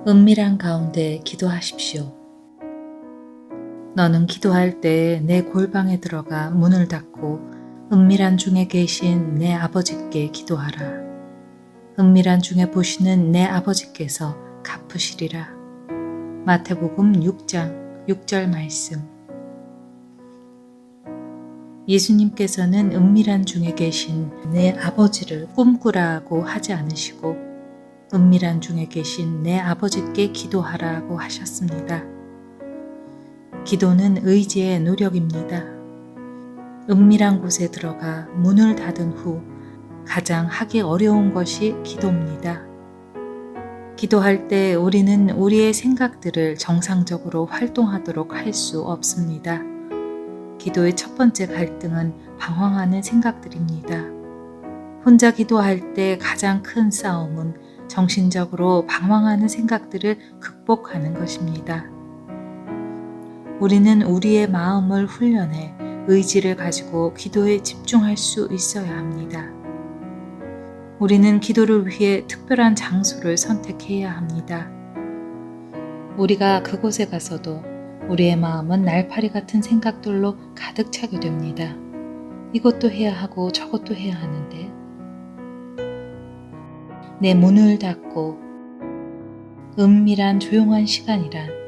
은밀한 가운데 기도하십시오. 너는 기도할 때 내 골방에 들어가 문을 닫고 은밀한 중에 계신 내 아버지께 기도하라. 은밀한 중에 보시는 내 아버지께서 갚으시리라. 마태복음 6장 6절 말씀. 예수님께서는 은밀한 중에 계신 내 아버지를 꿈꾸라고 하지 않으시고 은밀한 중에 계신 내 아버지께 기도하라고 하셨습니다. 기도는 의지의 노력입니다. 은밀한 곳에 들어가 문을 닫은 후 가장 하기 어려운 것이 기도입니다. 기도할 때 우리는 우리의 생각들을 정상적으로 활동하도록 할 수 없습니다. 기도의 첫 번째 갈등은 방황하는 생각들입니다. 혼자 기도할 때 가장 큰 싸움은 정신적으로 방황하는 생각들을 극복하는 것입니다. 우리는 우리의 마음을 훈련해 의지를 가지고 기도에 집중할 수 있어야 합니다. 우리는 기도를 위해 특별한 장소를 선택해야 합니다. 우리가 그곳에 가서도 우리의 마음은 날파리 같은 생각들로 가득 차게 됩니다. 이것도 해야 하고 저것도 해야 하는데. 내 문을 닫고 은밀한 조용한 시간이란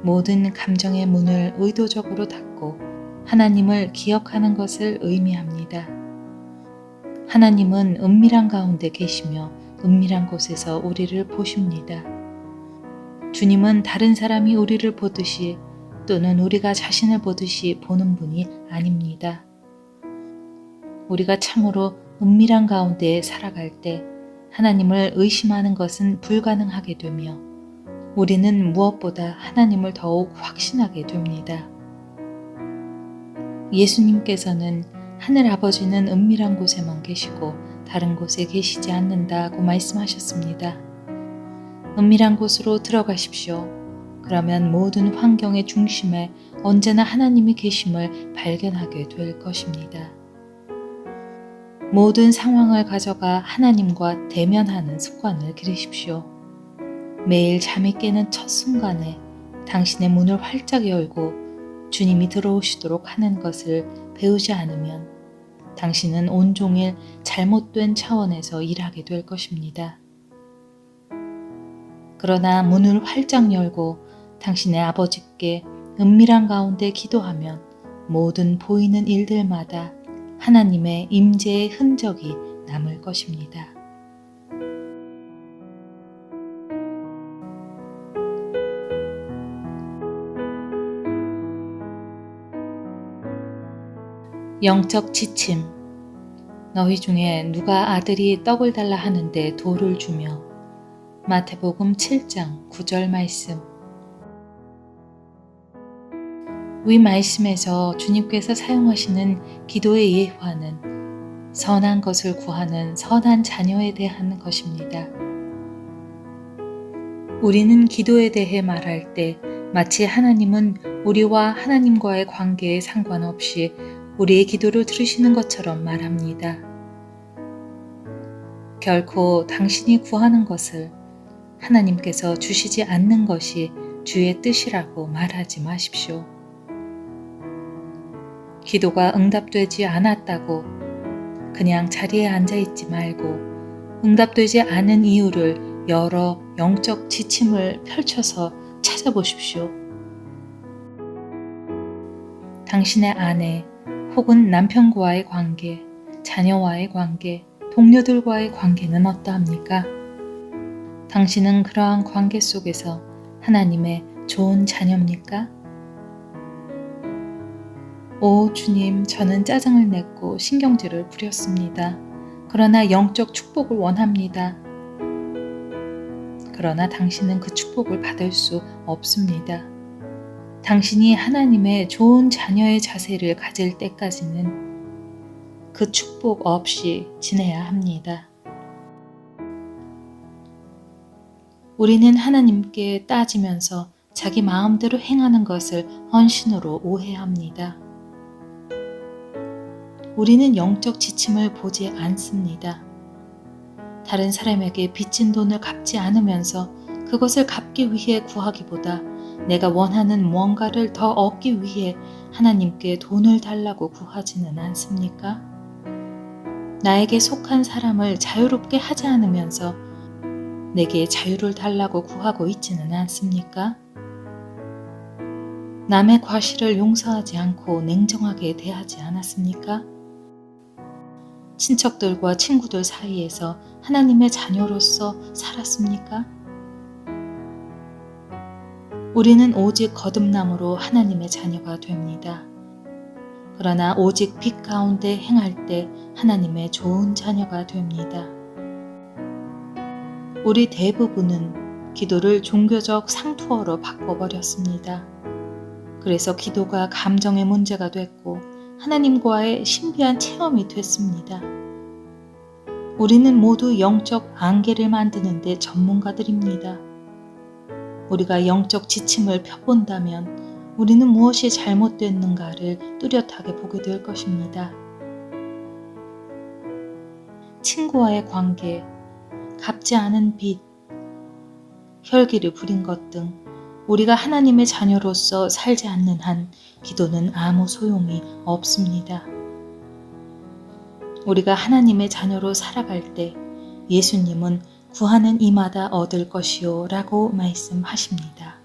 모든 감정의 문을 의도적으로 닫고 하나님을 기억하는 것을 의미합니다. 하나님은 은밀한 가운데 계시며 은밀한 곳에서 우리를 보십니다. 주님은 다른 사람이 우리를 보듯이 또는 우리가 자신을 보듯이 보는 분이 아닙니다. 우리가 참으로 은밀한 가운데 살아갈 때 하나님을 의심하는 것은 불가능하게 되며 우리는 무엇보다 하나님을 더욱 확신하게 됩니다. 예수님께서는 하늘 아버지는 은밀한 곳에만 계시고 다른 곳에 계시지 않는다고 말씀하셨습니다. 은밀한 곳으로 들어가십시오. 그러면 모든 환경의 중심에 언제나 하나님이 계심을 발견하게 될 것입니다. 모든 상황을 가져가 하나님과 대면하는 습관을 기르십시오. 매일 잠이 깨는 첫 순간에 당신의 문을 활짝 열고 주님이 들어오시도록 하는 것을 배우지 않으면 당신은 온종일 잘못된 차원에서 일하게 될 것입니다. 그러나 문을 활짝 열고 당신의 아버지께 은밀한 가운데 기도하면 모든 보이는 일들마다 하나님의 임재의 흔적이 남을 것입니다. 영적 지침. 너희 중에 누가 아들이 떡을 달라 하는데 돌을 주며. 마태복음 7장 9절 말씀. 위 말씀에서 주님께서 사용하시는 기도의 예화는 선한 것을 구하는 선한 자녀에 대한 것입니다. 우리는 기도에 대해 말할 때 마치 하나님은 우리와 하나님과의 관계에 상관없이 우리의 기도를 들으시는 것처럼 말합니다. 결코 당신이 구하는 것을 하나님께서 주시지 않는 것이 주의 뜻이라고 말하지 마십시오. 기도가 응답되지 않았다고 그냥 자리에 앉아있지 말고 응답되지 않은 이유를 여러 영적 지침을 펼쳐서 찾아보십시오. 당신의 아내 혹은 남편과의 관계, 자녀와의 관계, 동료들과의 관계는 어떠합니까? 당신은 그러한 관계 속에서 하나님의 좋은 자녀입니까? 오 주님, 저는 짜증을 냈고 신경질을 부렸습니다. 그러나 영적 축복을 원합니다. 그러나 당신은 그 축복을 받을 수 없습니다. 당신이 하나님의 좋은 자녀의 자세를 가질 때까지는 그 축복 없이 지내야 합니다. 우리는 하나님께 따지면서 자기 마음대로 행하는 것을 헌신으로 오해합니다. 우리는 영적 지침을 보지 않습니다. 다른 사람에게 빚진 돈을 갚지 않으면서 그것을 갚기 위해 구하기보다 내가 원하는 뭔가를 더 얻기 위해 하나님께 돈을 달라고 구하지는 않습니까? 나에게 속한 사람을 자유롭게 하지 않으면서 내게 자유를 달라고 구하고 있지는 않습니까? 남의 과실을 용서하지 않고 냉정하게 대하지 않았습니까? 친척들과 친구들 사이에서 하나님의 자녀로서 살았습니까? 우리는 오직 거듭남으로 하나님의 자녀가 됩니다. 그러나 오직 빛 가운데 행할 때 하나님의 좋은 자녀가 됩니다. 우리 대부분은 기도를 종교적 상투어로 바꿔버렸습니다. 그래서 기도가 감정의 문제가 됐고 하나님과의 신비한 체험이 됐습니다. 우리는 모두 영적 안개를 만드는 데 전문가들입니다. 우리가 영적 지침을 펴본다면 우리는 무엇이 잘못됐는가를 뚜렷하게 보게 될 것입니다. 친구와의 관계, 갚지 않은 빚, 혈기를 부린 것 등 우리가 하나님의 자녀로서 살지 않는 한 기도는 아무 소용이 없습니다. 우리가 하나님의 자녀로 살아갈 때 예수님은 구하는 이마다 얻을 것이요 라고 말씀하십니다.